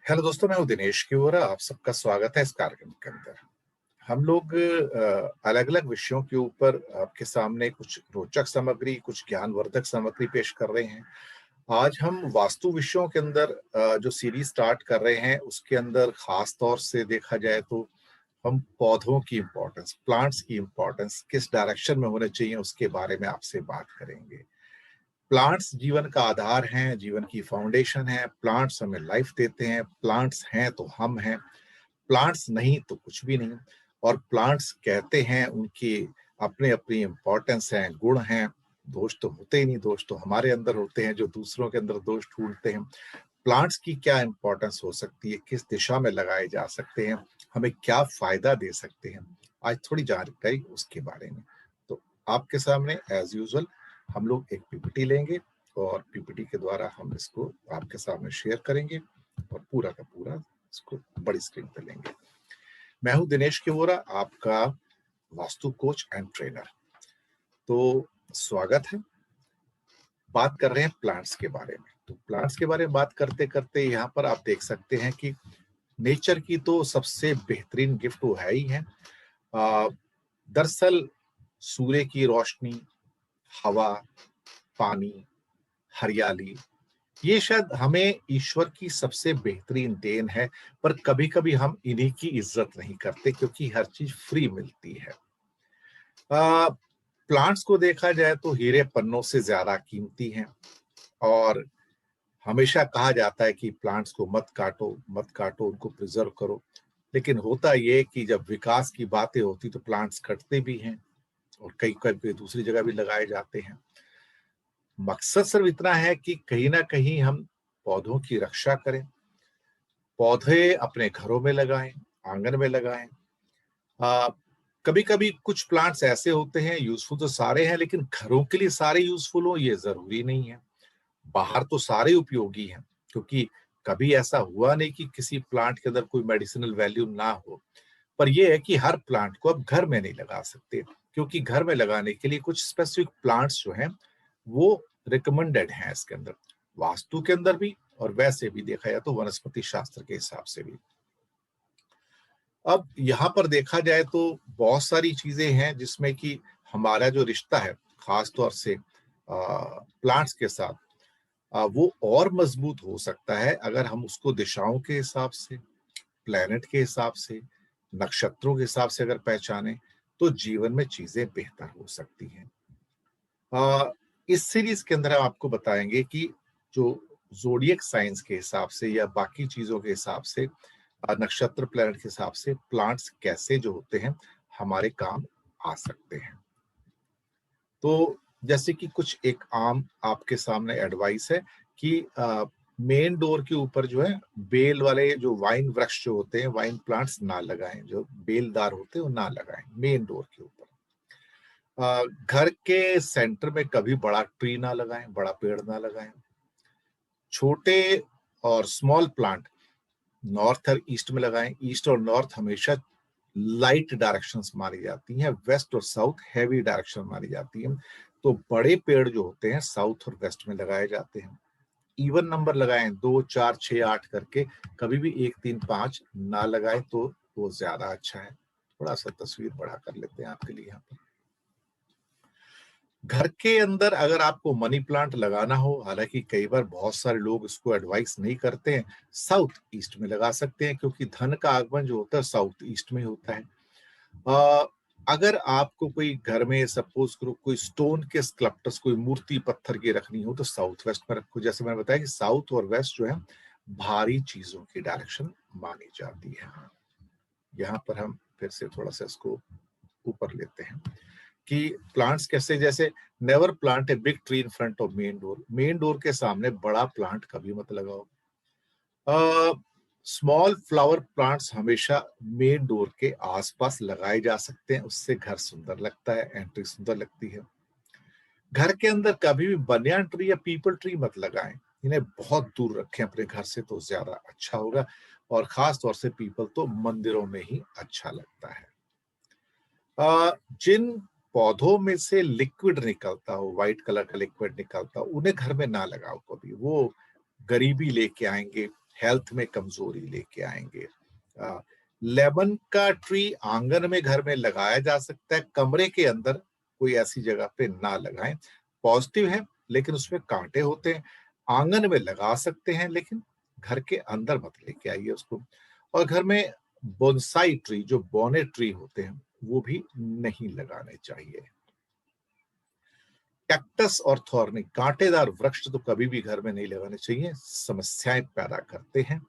Hello दोस्तों, मैं हूँ दिनेश किवरा। आप सबका स्वागत है इस कार्यक्रम के अंदर। हम लोग अलग अलग विषयों के ऊपर आपके सामने कुछ रोचक सामग्री, कुछ ज्ञानवर्धक सामग्री पेश कर रहे हैं। आज हम वास्तु विषयों के अंदर जो सीरीज स्टार्ट कर रहे हैं उसके अंदर खास तौर से देखा जाए तो हम पौधों की इम्पोर्टेंस, प्लांट्स की इम्पोर्टेंस किस डायरेक्शन में होने चाहिए उसके बारे में आपसे बात करेंगे। प्लांट्स जीवन का आधार हैं, जीवन की फाउंडेशन है। प्लांट्स हमें लाइफ देते हैं। प्लांट्स हैं तो हम हैं, प्लांट्स नहीं तो कुछ भी नहीं। और प्लांट्स कहते हैं, उनकी अपने अपनी इम्पोर्टेंस हैं, गुण हैं। दोष तो होते ही नहीं, दोष तो हमारे अंदर होते हैं जो दूसरों के अंदर दोष ढूंढते हैं। प्लांट्स की क्या इम्पोर्टेंस हो सकती है, किस दिशा में लगाए जा सकते हैं, हमें क्या फायदा दे सकते हैं, आज थोड़ी जानकारी उसके बारे में। तो आपके सामने एज यूजुअल हम लोग एक पीपीटी लेंगे और पीपीटी के द्वारा हम इसको आपके सामने शेयर करेंगे और पूरा का पूरा इसको बड़ी स्क्रीन पे लेंगे। मैं हूं दिनेश किवोरा, आपका वास्तु कोच एंड ट्रेनर। तो स्वागत है। बात कर रहे हैं प्लांट्स के बारे में। तो प्लांट्स के बारे में बात करते करते यहाँ पर आप देख सकते हैं कि नेचर की तो सबसे बेहतरीन गिफ्ट वो है ही है। दरअसल सूर्य की रोशनी, हवा, पानी, हरियाली, ये शायद हमें ईश्वर की सबसे बेहतरीन देन है। पर कभी कभी हम इन्हीं की इज्जत नहीं करते क्योंकि हर चीज फ्री मिलती है। प्लांट्स को देखा जाए तो हीरे पन्नों से ज्यादा कीमती हैं। और हमेशा कहा जाता है कि प्लांट्स को मत काटो, मत काटो, उनको प्रिजर्व करो। लेकिन होता यह कि जब विकास की बातें होती तो प्लांट्स कटते भी हैं और कई कई दूसरी जगह भी लगाए जाते हैं। मकसद सिर्फ इतना है कि कहीं ना कहीं हम पौधों की रक्षा करें, पौधे अपने घरों में लगाएं, आंगन में लगाएं। कभी कभी कुछ प्लांट्स ऐसे होते हैं, यूजफुल तो सारे हैं, लेकिन घरों के लिए सारे यूजफुल हो ये जरूरी नहीं है। बाहर तो सारे उपयोगी हैं, क्योंकि कभी ऐसा हुआ नहीं कि किसी प्लांट के अंदर कोई मेडिसिनल वैल्यू ना हो। पर यह है कि हर प्लांट को आप घर में नहीं लगा सकते, क्योंकि घर में लगाने के लिए कुछ स्पेसिफिक प्लांट्स जो हैं वो रिकमेंडेड हैं इसके अंदर, वास्तु के अंदर भी और वैसे भी देखा जाए तो वनस्पति शास्त्र के हिसाब से भी। अब यहाँ पर देखा जाए तो बहुत सारी चीजें हैं जिसमें कि हमारा जो रिश्ता है खास तौर से प्लांट्स के साथ, वो और मजबूत हो सकता है अगर हम उसको दिशाओं के हिसाब से, प्लेनेट के हिसाब से, नक्षत्रों के हिसाब से अगर पहचाने तो जीवन में चीजें बेहतर हो सकती हैं। इस सीरीज के अंदर हम आपको बताएंगे कि जो जोडियक साइंस के हिसाब से या बाकी चीजों के हिसाब से, नक्षत्र प्लेनेट के हिसाब से प्लांट्स कैसे जो होते हैं हमारे काम आ सकते हैं। तो जैसे कि कुछ एक आम आपके सामने एडवाइस है कि मेन डोर के ऊपर जो है बेल वाले जो वाइन वृक्ष जो होते हैं, वाइन प्लांट्स ना लगाएं, जो बेलदार होते हैं वो ना लगाएं मेन डोर के ऊपर। घर के सेंटर में कभी बड़ा ट्री ना लगाएं, बड़ा पेड़ ना लगाएं। छोटे और स्मॉल प्लांट नॉर्थ और ईस्ट में लगाएं। ईस्ट और नॉर्थ हमेशा लाइट डायरेक्शंस मानी जाती हैं, वेस्ट और साउथ हैवी डायरेक्शन मानी जाती हैं। तो बड़े पेड़ जो होते हैं साउथ और वेस्ट में लगाए जाते हैं। इवन नंबर लगाएं, 2 4 6 8 करके, कभी भी 1 3 5 ना लगाएं तो वो ज्यादा अच्छा है। थोड़ा सा तस्वीर बड़ा कर लेते हैं आपके लिए यहाँ पर। घर के अंदर अगर आपको मनी प्लांट लगाना हो, हालांकि कई बार बहुत सारे लोग इसको एडवाइस नहीं करते हैं, साउथ ईस्ट में लगा सकते हैं क्योंकि धन का आगमन जो होता है साउथ ईस्ट में होता है। अ, अगर आपको कोई घर में सपोज करो कोई स्टोन के स्कल्पचर्स, कोई मूर्ति पत्थर की रखनी हो तो साउथ वेस्ट में रखो। जैसे मैंने बताया कि साउथ और वेस्ट जो है भारी चीजों की डायरेक्शन मानी जाती है। यहाँ पर हम फिर से थोड़ा सा इसको ऊपर लेते हैं कि प्लांट्स कैसे, जैसे never plant a big tree in front of main door. Main door के सामने बड़ा प्लांट कभी मत लगाओ। स्मॉल फ्लावर प्लांट्स हमेशा मेन डोर के आसपास लगाए जा सकते हैं, उससे घर सुंदर लगता है, एंट्री सुंदर लगती है। घर के अंदर कभी भी बनियान ट्री या पीपल ट्री मत लगाएं, इन्हें बहुत दूर रखें अपने घर से तो ज्यादा अच्छा होगा। और खास तौर से पीपल तो मंदिरों में ही अच्छा लगता है। जिन पौधों में से लिक्विड निकलता हो, व्हाइट कलर का लिक्विड निकलता हो, उन्हें घर में ना लगाओ कभी, वो गरीबी लेके आएंगे, हेल्थ में कमजोरी लेके आएंगे। लेमन का ट्री आंगन में घर में लगाया जा सकता है, कमरे के अंदर कोई ऐसी जगह पे ना लगाएं। पॉजिटिव है लेकिन उसमें कांटे होते हैं। आंगन में लगा सकते हैं लेकिन घर के अंदर मत लेके आइए उसको। और घर में बोनसाई ट्री, जो बोने ट्री होते हैं, वो भी नहीं लगाने चाहिए। कैक्टस और थॉर्नी, कांटेदार वृक्ष तो कभी भी घर में नहीं लगाने चाहिए, समस्याएं पैदा करते हैं।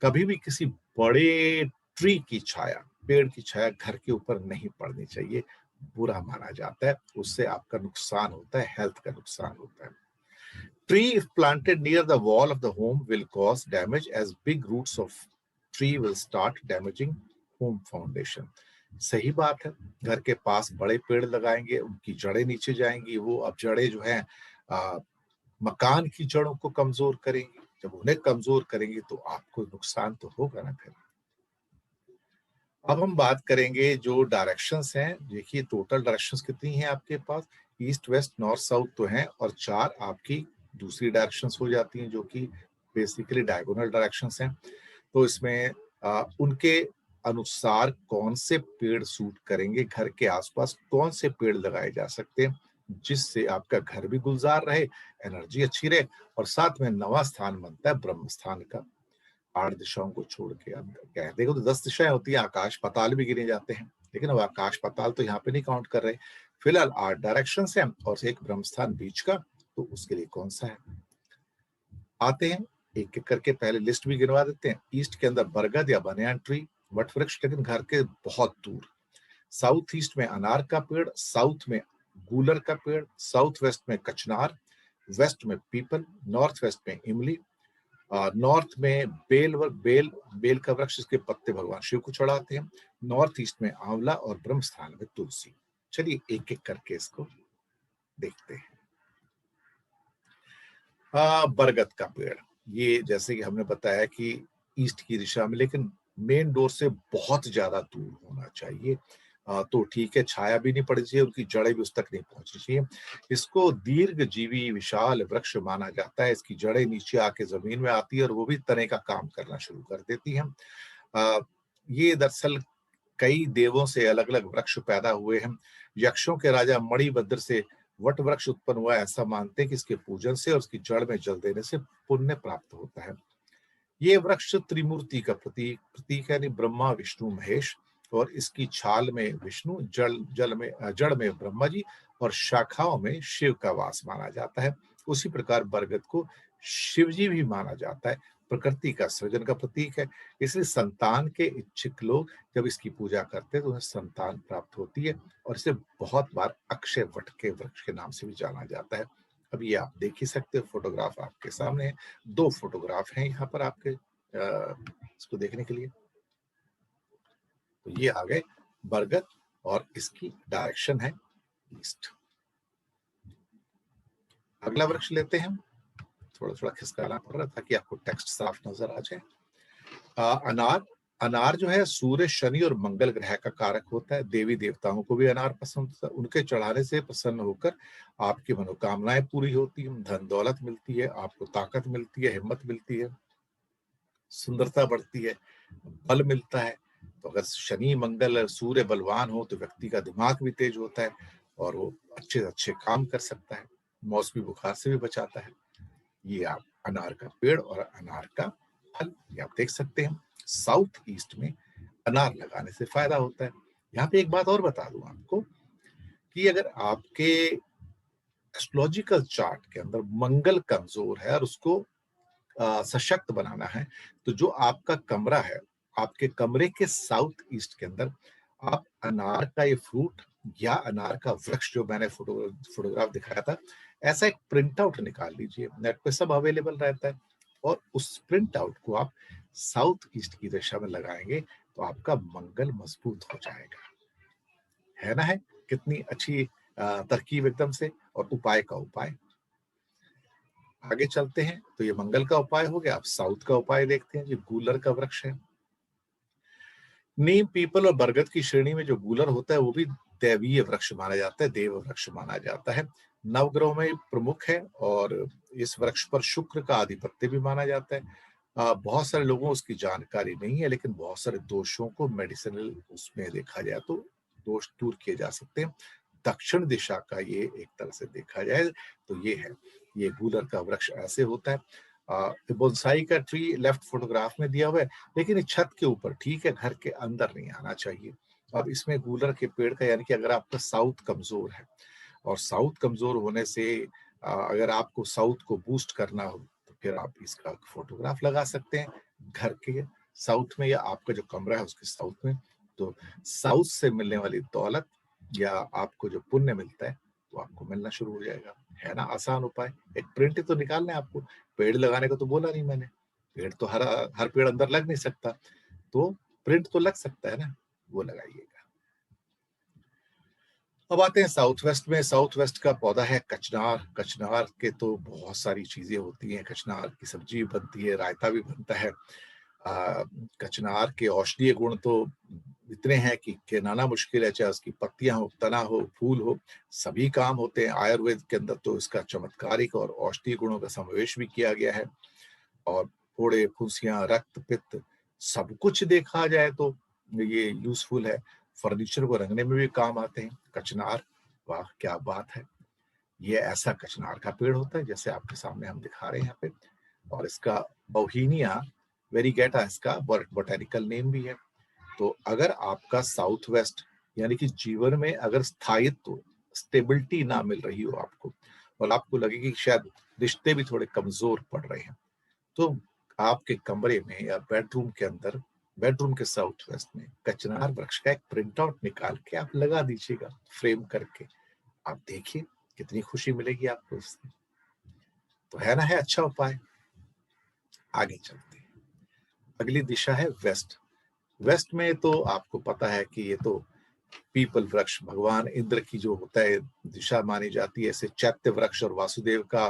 कभी भी किसी बड़े ट्री की छाया, पेड़ की छाया घर के ऊपर नहीं पड़नी चाहिए, बुरा माना जाता है, उससे आपका नुकसान होता है, हेल्थ का नुकसान होता है। Tree if planted near the wall of the home will cause damage as big roots of tree will start damaging home foundation. सही बात है, घर के पास बड़े पेड़ लगाएंगे, उनकी जड़ें नीचे जाएंगी, वो अब जड़ें जो हैं मकान की जड़ों को कमजोर करेंगी। जब उन्हें कमजोर करेंगी तो आपको नुकसान तो होगा ना फिर। अब हम बात करेंगे जो डायरेक्शंस हैं। देखिए टोटल डायरेक्शंस कितनी हैं आपके पास, ईस्ट वेस्ट नॉर्थ साउथ तो हैं, और 4 आपकी दूसरी डायरेक्शंस हो जाती हैं जो कि बेसिकली डायगोनल डायरेक्शंस हैं। तो इसमें उनके अनुसार कौन से पेड़ सूट करेंगे, घर के आसपास कौन से पेड़ लगाए जा सकते हैं जिससे आपका घर भी गुलजार रहे, एनर्जी अच्छी रहे, और साथ में 9वां स्थान बनता है ब्रह्म स्थान का। 8 दिशाओं को छोड़ के, अब क्या है, देखो तो 10 दिशाएं होती है, आकाश पाताल भी गिने जाते हैं, लेकिन अब आकाश पाताल तो यहाँ पे नहीं काउंट कर रहे। फिलहाल 8 डायरेक्शन है और एक ब्रह्म स्थान बीच का, तो उसके लिए कौन सा है। आते हैं एक एक करके, पहले लिस्ट भी गिनवा देते हैं। ईस्ट के अंदर बरगद या बनियान ट्री, वट वृक्ष, लेकिन घर के बहुत दूर। साउथ ईस्ट में अनार का पेड़, साउथ में गूलर का पेड़, साउथ वेस्ट में कचनार, वेस्ट में पीपल, नॉर्थ वेस्ट में इमली, नॉर्थ में बेल का वृक्ष, इसके पत्ते भगवान शिव को चढ़ाते हैं। नॉर्थ ईस्ट में आंवला और ब्रह्म स्थान में तुलसी। चलिए एक एक करके इसको देखते हैं। बरगद का पेड़, ये जैसे कि हमने बताया कि ईस्ट की दिशा में, लेकिन मेन डोर से बहुत ज्यादा दूर होना चाहिए। तो ठीक है, छाया भी नहीं पड़नी चाहिए, उनकी जड़ें भी उस तक नहीं पहुंचनी चाहिए। इसको दीर्घ जीवी विशाल वृक्ष माना जाता है। इसकी जड़ें नीचे आके जमीन में आती है और वो भी तने का काम करना शुरू कर देती हैं। ये दरअसल कई देवों से अलग अलग वृक्ष पैदा हुए हैं। यक्षों के राजा मणिभद्र से वट वृक्ष उत्पन्न हुआ, ऐसा मानते हैं कि इसके पूजन से और उसकी जड़ में जल देने से पुण्य प्राप्त होता है। ये वृक्ष त्रिमूर्ति का प्रतीक है, यानी ब्रह्मा विष्णु महेश, और इसकी छाल में विष्णु, जड़ में ब्रह्मा जी, और शाखाओं में शिव का वास माना जाता है। उसी प्रकार बरगद को शिव जी भी माना जाता है, प्रकृति का सृजन का प्रतीक है। इसलिए संतान के इच्छुक लोग जब इसकी पूजा करते हैं तो उन्हें संतान प्राप्त होती है, और इसे बहुत बार अक्षय वट के वृक्ष के नाम से भी जाना जाता है। अब ये आप देख ही सकते हो, फोटोग्राफ आपके सामने है। 2 फोटोग्राफ हैं यहाँ पर आपके इसको देखने के लिए। तो ये आ गए बरगद, और इसकी डायरेक्शन है ईस्ट। अगला वृक्ष लेते हैं, थोड़ा थोड़ा खिसकाना पड़ रहा ताकि आपको टेक्स्ट साफ नजर आ जाए। अनार, अनार जो है सूर्य, शनि और मंगल ग्रह का कारक होता है। देवी देवताओं को भी अनार पसंद होता है, उनके चढ़ाने से प्रसन्न होकर आपकी मनोकामनाएं पूरी होती हैं, धन दौलत मिलती है, आपको ताकत मिलती है, हिम्मत मिलती है, सुंदरता बढ़ती है, बल मिलता है। तो अगर शनि मंगल और सूर्य बलवान हो तो व्यक्ति का दिमाग भी तेज होता है और वो अच्छे अच्छे काम कर सकता है, मौसमी बुखार से भी बचाता है। ये आप अनार का पेड़ और अनार का फल ये आप देख सकते हैं। साउथ ईस्ट में अनार लगाने से फायदा होता है। यहाँ पे एक बात और बता दूं आपको कि अगर आपके एस्ट्रोलॉजिकल चार्ट के अंदर मंगल कमजोर है और उसको सशक्त बनाना है, तो जो आपका कमरा है, आपके कमरे के साउथ ईस्ट के अंदर आप अनार का ये फ्रूट या अनार का वृक्ष, जो मैंने फोटोग्राफ दिखाया था, ऐसा एक प्रिंट आउट निकाल लीजिए, नेट पे सब अवेलेबल रहता है, और उस प्रिंट आउट को आप साउथ ईस्ट की दिशा में लगाएंगे तो आपका मंगल मजबूत हो जाएगा। है ना, है कितनी अच्छी तरकीब एकदम से, और उपाय का उपाय। आगे चलते हैं, तो ये मंगल का उपाय हो गया। अब साउथ का उपाय देखते हैं, जो गूलर का वृक्ष है। नीम, पीपल और बरगद की श्रेणी में जो गूलर होता है वो भी दैवीय वृक्ष माना जाता है, देव वृक्ष माना जाता है, नवग्रहों में प्रमुख है, और इस वृक्ष पर शुक्र का आधिपत्य भी माना जाता है। बहुत सारे लोगों को उसकी जानकारी नहीं है, लेकिन बहुत सारे दोषों को मेडिसिनल उसमें देखा जाए तो दोष दूर किए जा सकते हैं। दक्षिण दिशा का ये एक तरह से देखा जाए तो ये है, ये गूलर का वृक्ष ऐसे होता है। बोनसाई का ट्री लेफ्ट फोटोग्राफ में दिया हुआ है, लेकिन ये छत के ऊपर, ठीक है, घर के अंदर नहीं आना चाहिए। अब इसमें गूलर के पेड़ का, यानी कि अगर आपका साउथ कमजोर है, और साउथ कमजोर होने से अगर आपको साउथ को बूस्ट करना हो तो फिर आप इसका फोटोग्राफ लगा सकते हैं घर के साउथ में, या आपका जो कमरा है उसके साउथ में। तो साउथ से मिलने वाली दौलत या आपको जो पुण्य मिलता है वो आपको मिलना शुरू हो जाएगा। है ना आसान उपाय। एक प्रिंट तो निकालना है आपको, पेड़ लगाने को तो बोला नहीं मैंने। पेड़ तो हर हर पेड़ अंदर लग नहीं सकता, तो प्रिंट तो लग सकता है ना, वो लगाइएगा। अब आते हैं साउथ वेस्ट में। साउथ वेस्ट का पौधा है कचनार। कचनार के तो बहुत सारी चीजें होती हैं। कचनार की सब्जी बनती है, रायता भी बनता है। कचनार के औषधीय गुण तो इतने हैं कि गिनाना मुश्किल है, चाहे उसकी पत्तियां हो, तना हो, फूल हो, सभी काम होते हैं। आयुर्वेद के अंदर तो इसका चमत्कारिक और औषधीय गुणों का समावेश भी किया गया है। और फोड़े, फुंसियां, रक्त, पित्त, सब कुछ देखा जाए तो ये यूजफुल है। फर्नीचर को रंगने में भी काम आते हैं कचनार। वाह क्या बात है। ये ऐसा कचनार का पेड़ होता है जैसे आपके सामने हम दिखा रहे हैं यहाँ पे। और इसका बौहीनिया वेरीगेटा इसका बोटेनिकल नेम भी है। तो अगर आपका साउथ वेस्ट, यानी कि जीवन में अगर स्थायित्व, स्टेबिलिटी ना मिल रही हो आपको, और आपको लगे कि शायद रिश्ते भी थोड़े कमजोर पड़ रहे हैं, तो आपके कमरे में या बेडरूम के अंदर, बेडरूम के साउथ वेस्ट में कचनार वृक्ष का एक प्रिंट आउट निकाल के आप लगा दीजिएगा फ्रेम करके। आप देखिए कितनी खुशी मिलेगी आपको इससे। तो है ना, है अच्छा उपाय। आगे चलते हैं। अगली दिशा है वेस्ट। वेस्ट में तो आपको पता है कि ये तो पीपल वृक्ष, भगवान इंद्र की जो होता है दिशा मानी जाती है। इसे चैत्य वृक्ष और वासुदेव का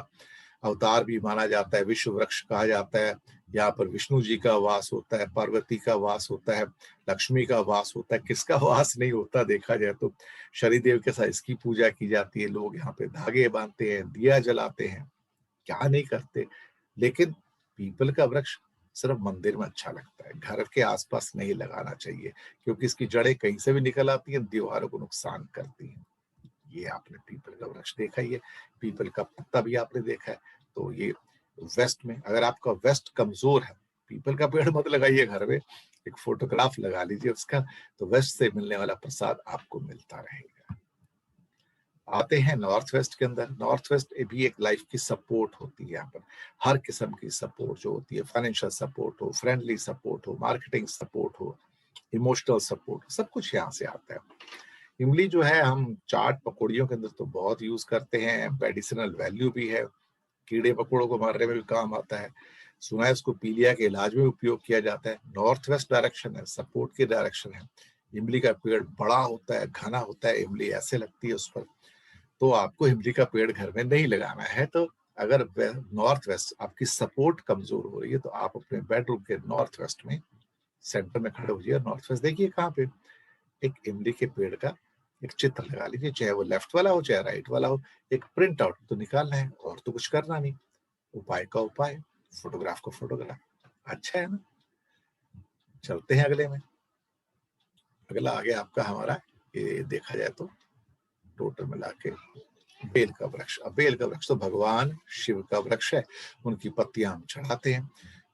अवतार भी माना जाता है, विश्व वृक्ष कहा जाता है। यहाँ पर विष्णु जी का वास होता है, पार्वती का वास होता है, लक्ष्मी का वास होता है। किसका वास नहीं होता देखा जाए तो। शनिदेव के साथ इसकी पूजा की जाती है। लोग यहाँ पे धागे बांधते हैं, दिया जलाते हैं, क्या नहीं करते। लेकिन पीपल का वृक्ष सिर्फ मंदिर में अच्छा लगता है, घर के आसपास नहीं लगाना चाहिए, क्योंकि इसकी जड़ें कहीं से भी निकल आती हैं, दीवारों को नुकसान करती हैं। ये आपने पीपल का वृक्ष देखा ही है, पीपल का पत्ता भी आपने देखा है। तो ये वेस्ट में, अगर आपका वेस्ट कमजोर है, पीपल का पेड़ मत लगाइए घर में, एक फोटोग्राफ लगा लीजिए उसका, तो वेस्ट से मिलने वाला प्रसाद आपको मिलता रहेगा। आते हैं नॉर्थ वेस्ट के अंदर। नॉर्थ वेस्ट भी एक लाइफ की सपोर्ट होती है। यहाँ पर हर किस्म की सपोर्ट जो होती है, फाइनेंशियल सपोर्ट हो, फ्रेंडली सपोर्ट हो, मार्केटिंग सपोर्ट हो, इमोशनल सपोर्ट, सब कुछ यहाँ से आता है। इमली जो है हम चाट पकौड़ियों के अंदर तो बहुत यूज करते हैं, मेडिसिनल वैल्यू भी है, कीड़े मकोड़ों को मारने में भी काम आता है। सुना है इसको पीलिया के इलाज में उपयोग किया जाता है। नॉर्थ वेस्ट डायरेक्शन है, सपोर्ट की डायरेक्शन है। इमली का पेड़ बड़ा होता है, घना होता है, इमली ऐसे लगती है उस पर। तो आपको इमली का पेड़ घर में नहीं लगाना है। तो अगर नॉर्थ वेस्ट आपकी सपोर्ट कमजोर हो रही है, तो आप अपने बेडरूम के नॉर्थ वेस्ट में सेंटर में खड़े होइए, नॉर्थ वेस्ट देखिए कहाँ पे एक इमली के पेड़ का एक चित्र लगा लीजिए, चाहे वो लेफ्ट वाला हो चाहे राइट वाला हो। एक प्रिंट आउट तो निकालना है, और तो कुछ करना नहीं। उपाय का उपाय, फोटोग्राफ का फोटोग्राफ। अच्छा है ना। चलते हैं अगले में। अगला आगे आपका हमारा, ये देखा जाए तो टोटल मिला के बेल का वृक्ष। अब बेल का वृक्ष तो भगवान शिव का वृक्ष है, उनकी पत्तियां हम चढ़ाते हैं।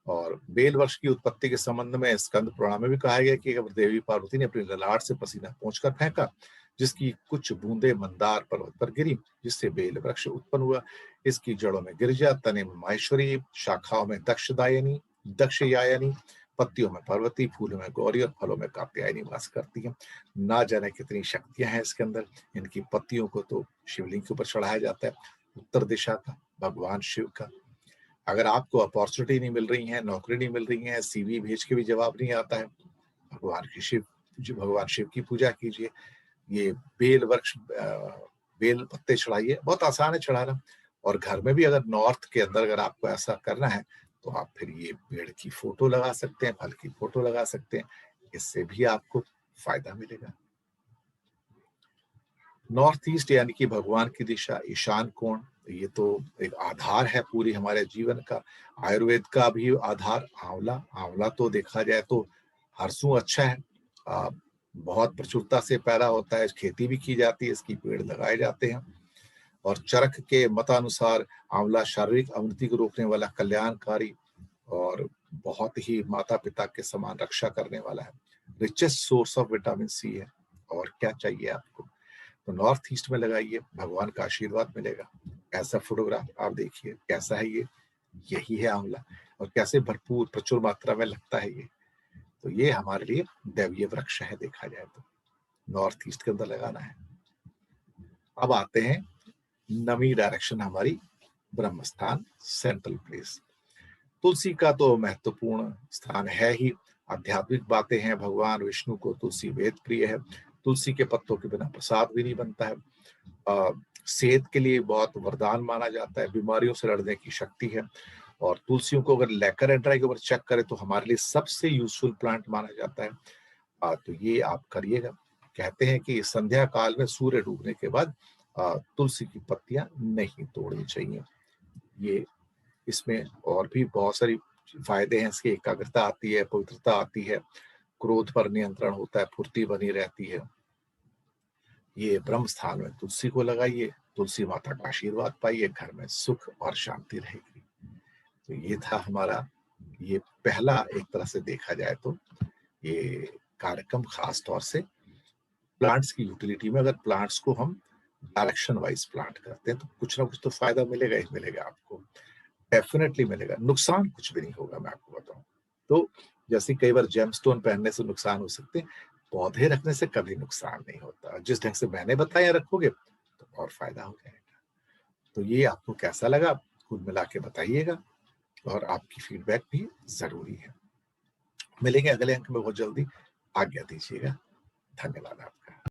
और बेल वृक्ष की उत्पत्ति के संबंध में स्कंद पुराण में भी कहा गया कि देवी पार्वती ने अपनी ललाट से पसीना पोंछकर फेंका, जिसकी कुछ बूंदे मंदार पर्वत पर गिरी, जिससे बेल वृक्ष उत्पन्न हुआ। इसकी जड़ों में गिरिजा, तने में माहेश्वरी, शाखाओं में दक्षदायनी, दक्षयायनी, पत्तियों में पार्वती, फूलों में गौरी और फलों में कात्यायनी वास करती है। ना जाने कितनी शक्तियां हैं इसके अंदर। इनकी पत्तियों को तो शिवलिंग के ऊपर चढ़ाया जाता है, उत्तर दिशा का, भगवान शिव का। अगर आपको अपॉर्चुनिटी नहीं मिल रही है, नौकरी नहीं मिल रही है, सीवी भेज के भी जवाब नहीं आता है, भगवान शिव की पूजा कीजिए। ये बेल वृक्ष, बेल पत्ते चढ़ाइए, बहुत आसान है चढ़ाना। और घर में भी अगर नॉर्थ के अंदर अगर आपको ऐसा करना है, तो आप फिर ये पेड़ की फोटो लगा सकते हैं, फल की फोटो लगा सकते हैं। इससे भी आपको फायदा मिलेगा। नॉर्थ ईस्ट यानी कि भगवान की दिशा, ईशान कोण, ये तो एक आधार है पूरी हमारे जीवन का। आयुर्वेद का भी आधार आंवला। आंवला तो देखा जाए तो हरसू अच्छा है। अ, बहुत प्रचुरता से पैदा होता है, खेती भी की जाती है, इसकी पेड़ लगाए जाते हैं। और चरक के मतानुसार आंवला शारीरिक अवनति को रोकने वाला, कल्याणकारी और बहुत ही माता-पिता के समान रक्षा करने वाला है। Richest source of vitamin C है। और क्या चाहिए आपको? तो नॉर्थ ईस्ट में लगाइए, भगवान का आशीर्वाद मिलेगा। ऐसा फोटोग्राफ आप देखिए, कैसा है ये? यही है आंवला। और कैसे भरपूर प्रचुर मात्रा में लगता है ये। तो ये हमारे लिए दैवीय वृक्ष है देखा जाए तो। नॉर्थ ईस्ट के अंदर लगाना है। अब आते हैं नवी डायरेक्शन हमारी, ब्रह्म स्थान, सेंट्रल प्लेस। तुलसी का तो महत्वपूर्ण स्थान है ही। आध्यात्मिक बातें हैं, भगवान विष्णु को तुलसी वेद प्रिय है। तुलसी के पत्तों के बिना प्रसाद भी नहीं बनता है। सेहत के लिए बहुत वरदान माना जाता है, बीमारियों से लड़ने की शक्ति है। और तुलसियों को अगर लेकर एंड्राई के ऊपर चेक करें तो हमारे लिए सबसे यूजफुल प्लांट माना जाता है। तो ये आप करिएगा। कहते हैं कि संध्या काल में सूर्य डूबने के बाद तुलसी की पत्तियां नहीं तोड़नी चाहिए। ये इसमें और भी बहुत सारी फायदे हैं इसके। एकाग्रता आती है, पवित्रता आती है, क्रोध पर नियंत्रण होता है, फुर्ती बनी रहती है। ये ब्रह्म स्थान में तुलसी को लगाइए, तुलसी माता का आशीर्वाद पाइए, घर में सुख और शांति रहेगी। तो ये था हमारा ये पहला, एक तरह से देखा जाए तो ये कार्यक्रम, खास तौर से प्लांट्स की यूटिलिटी में। अगर प्लांट्स को हम डायरेक्शन वाइज प्लांट करते हैं तो कुछ ना कुछ तो फायदा मिलेगा ही मिलेगा आपको, डेफिनेटली मिलेगा। नुकसान कुछ भी नहीं होगा, मैं आपको बताऊं तो। जैसे कई बार जेमस्टोन पहनने से नुकसान हो सकते हैं, पौधे रखने से कभी नुकसान नहीं होता। जिस ढंग से मैंने बताया रखोगे तो और फायदा हो जाएगा। तो ये आपको कैसा लगा, कुल मिला के बताइएगा। और आपकी फीडबैक भी जरूरी है। मिलेंगे अगले अंक में बहुत जल्दी। आज्ञा दीजिएगा। धन्यवाद आपका।